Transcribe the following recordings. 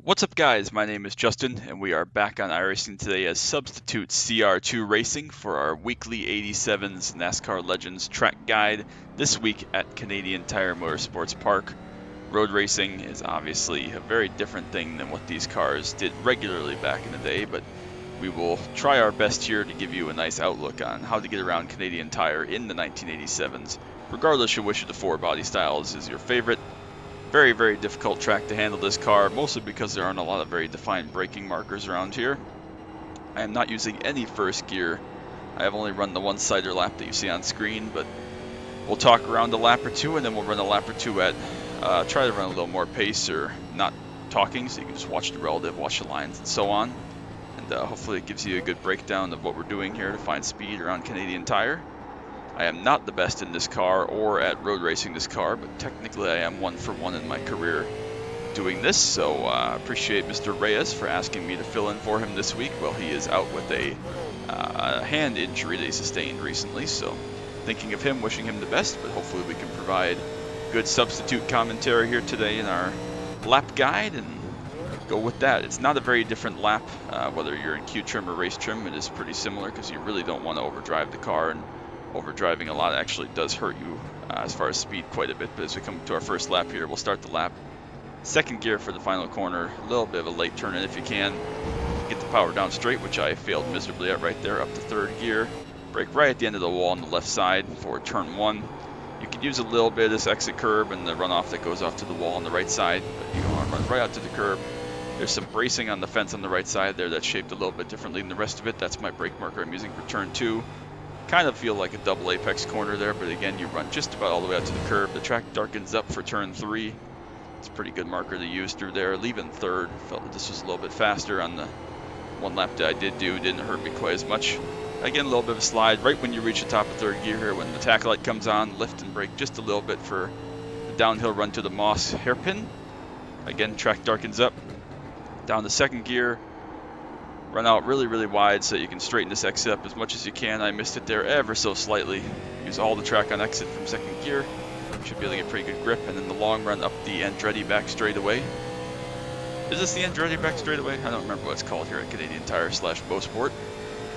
What's up guys, my name is Justin and we are back on iRacing today as substitute CR2 Racing for our weekly 87s NASCAR Legends track guide this week at Canadian Tire Motorsports Park. Road racing is obviously a very different thing than what these cars did regularly back in the day, but we will try our best here to give you a nice outlook on how to get around Canadian Tire in the 1987s, regardless of which of the four body styles is your favorite. Very, very difficult track to handle this car, mostly because there aren't a lot of very defined braking markers around here. I am not using any first gear. I have only run the one-sider lap that you see on screen, but we'll talk around a lap or two, and then we'll run a lap or two at, try to run a little more pace or not talking, so you can just watch the relative, watch the lines, and so on. And hopefully it gives you a good breakdown of what we're doing here to find speed around Canadian Tire. I am not the best in this car or at road racing this car, but technically I am 1 for 1 in my career doing this, so I appreciate Mr. Reyes for asking me to fill in for him this week while he is out with a hand injury that he sustained recently. So thinking of him, wishing him the best, but hopefully we can provide good substitute commentary here today in our lap guide and go with that. It's not a very different lap, whether you're in Q trim or race trim. It is pretty similar because you really don't want to overdrive the car, and overdriving a lot actually does hurt you as far as speed quite a bit. But as we come to our first lap here, we'll start the lap. Second gear for the final corner, a little bit of a late turn in if you can. Get the power down straight, which I failed miserably at right there, up to third gear. Brake right at the end of the wall on the left side for turn 1. You could use a little bit of this exit curb and the runoff that goes off to the wall on the right side, but you want to run right out to the curb. There's some bracing on the fence on the right side there that's shaped a little bit differently than the rest of it. That's my brake marker I'm using for turn 2. Kind of feel like a double apex corner there, but again, you run just about all the way out to the curb. The track darkens up for turn 3. It's a pretty good marker to use through there. Leaving third, felt that this was a little bit faster on the one lap that I did do. Didn't hurt me quite as much. Again, a little bit of a slide right when you reach the top of third gear here. When the tack light comes on, lift and brake just a little bit for the downhill run to the Moss hairpin. Again, track darkens up. Down to second gear. Run out really, really wide so you can straighten this exit up as much as you can. I missed it there ever so slightly. Use all the track on exit from second gear. Should be able to get pretty good grip. And then the long run up the Andretti back straightaway. Is this the Andretti back straightaway? I don't remember what it's called here at Canadian Tire / Mosport.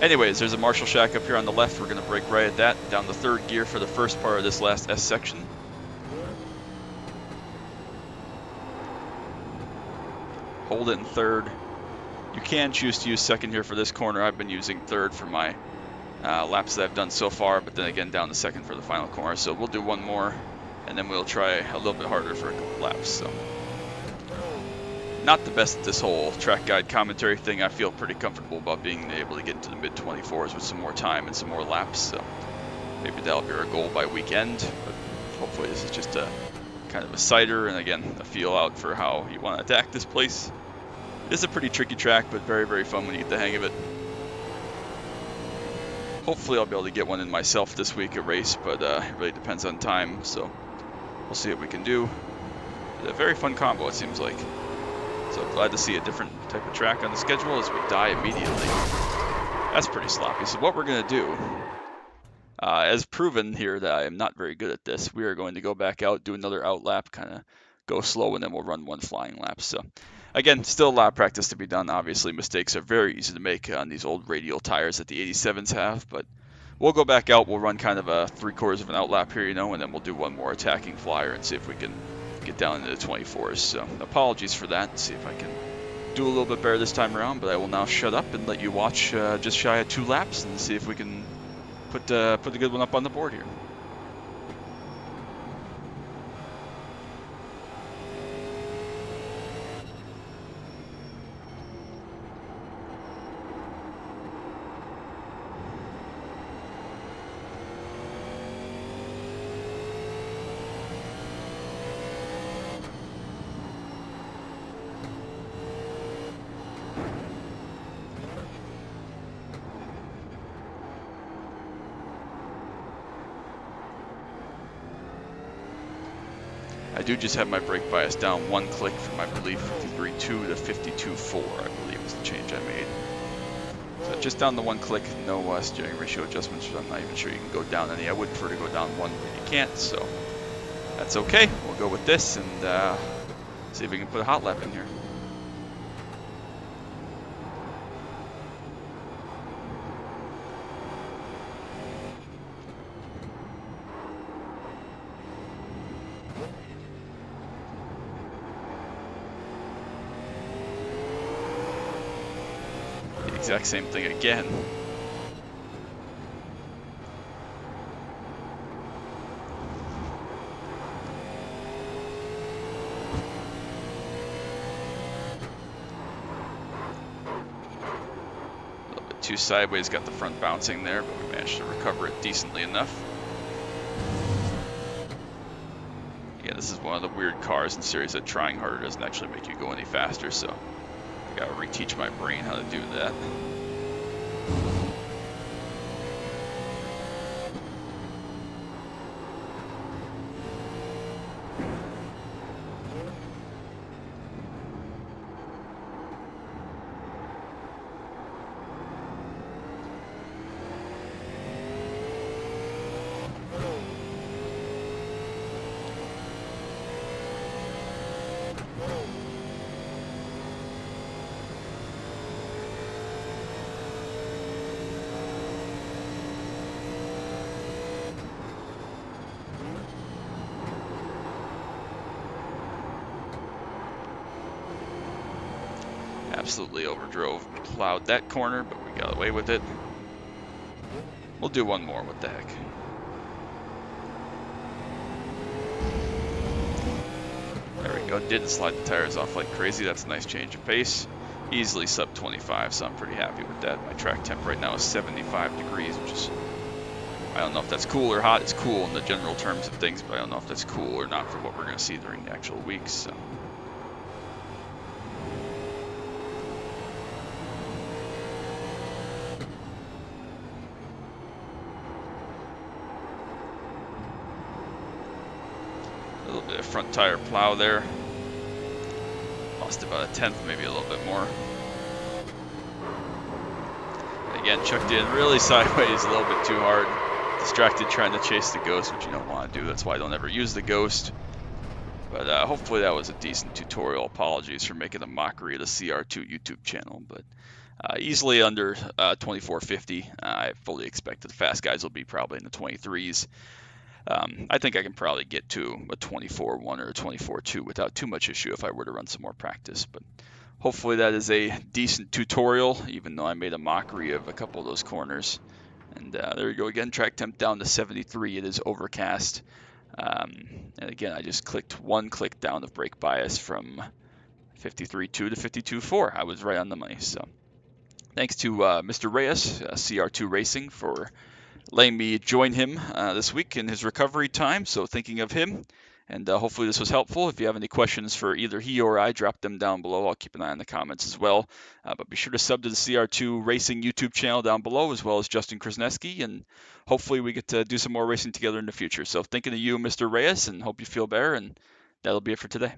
Anyways, there's a Marshall shack up here on the left. We're going to brake right at that. Down the third gear for the first part of this last S section. Hold it in third. You can choose to use second here for this corner. I've been using third for my laps that I've done so far, but then again down to second for the final corner. So we'll do one more, and then we'll try a little bit harder for a couple laps. So not the best at this whole track guide commentary thing. I feel pretty comfortable about being able to get into the mid-24s with some more time and some more laps. So maybe that'll be our goal by weekend, but hopefully this is just a kind of a cider, and again, a feel out for how you want to attack this place. It's a pretty tricky track, but very, very fun when you get the hang of it. Hopefully I'll be able to get one in myself this week, a race, but it really depends on time, so we'll see what we can do. But a very fun combo, it seems like. So glad to see a different type of track on the schedule as we die immediately. That's pretty sloppy. So what we're going to do, as proven here that I am not very good at this, we are going to go back out, do another out lap, kind of go slow, and then we'll run one flying lap. So again, still a lot of practice to be done. Obviously, mistakes are very easy to make on these old radial tires that the 87s have, but we'll go back out. We'll run kind of a 3/4 of an out lap here, you know, and then we'll do one more attacking flyer and see if we can get down into the 24s. So apologies for that. See if I can do a little bit better this time around, but I will now shut up and let you watch just shy of 2 laps and see if we can put a good one up on the board here. I do just have my brake bias down 1 click from, I believe, 53.2 to 52.4, I believe was the change I made. So just down the 1 click, no steering ratio adjustments. I'm not even sure you can go down any. I would prefer to go down 1, but you can't, so that's okay. We'll go with this and see if we can put a hot lap in here. exact same thing again. A little bit too sideways, got the front bouncing there, but we managed to recover it decently enough. Yeah, this is one of the weird cars in series that trying harder doesn't actually make you go any faster, so I gotta reteach my brain how to do that. Absolutely overdrove, plowed that corner, but we got away with it. We'll do one more, what the heck. There we go, didn't slide the tires off like crazy. That's a nice change of pace. Easily sub 25, so I'm pretty happy with that. My track temp right now is 75 degrees, which is, I don't know if that's cool or hot. It's cool in the general terms of things, but I don't know if that's cool or not for what we're going to see during the actual weeks. So. A little bit of front tire plow there. Lost about a tenth, maybe a little bit more. Again, chucked in really sideways, a little bit too hard. Distracted trying to chase the ghost, which you don't want to do. That's why I don't ever use the ghost. But hopefully that was a decent tutorial. Apologies for making a mockery of the CR2 YouTube channel. But easily under 2450. I fully expect that the fast guys will be probably in the 23s. I think I can probably get to a 24-1 or a 24-2 without too much issue if I were to run some more practice. But hopefully that is a decent tutorial, even though I made a mockery of a couple of those corners. And there we go again, track temp down to 73. It is overcast. And again, I just clicked one click down of brake bias from 53.2 to 52.4. I was right on the money. So thanks to Mr. Reyes, CR2 Racing, for letting me join him this week in his recovery time. So thinking of him, and hopefully this was helpful. If you have any questions for either he or I, drop them down below. I'll keep an eye on the comments as well. But be sure to sub to the CR2 Racing YouTube channel down below, as well as Justin Krasneski, and hopefully we get to do some more racing together in the future. So thinking of you, Mr. Reyes, and hope you feel better, and that'll be it for today.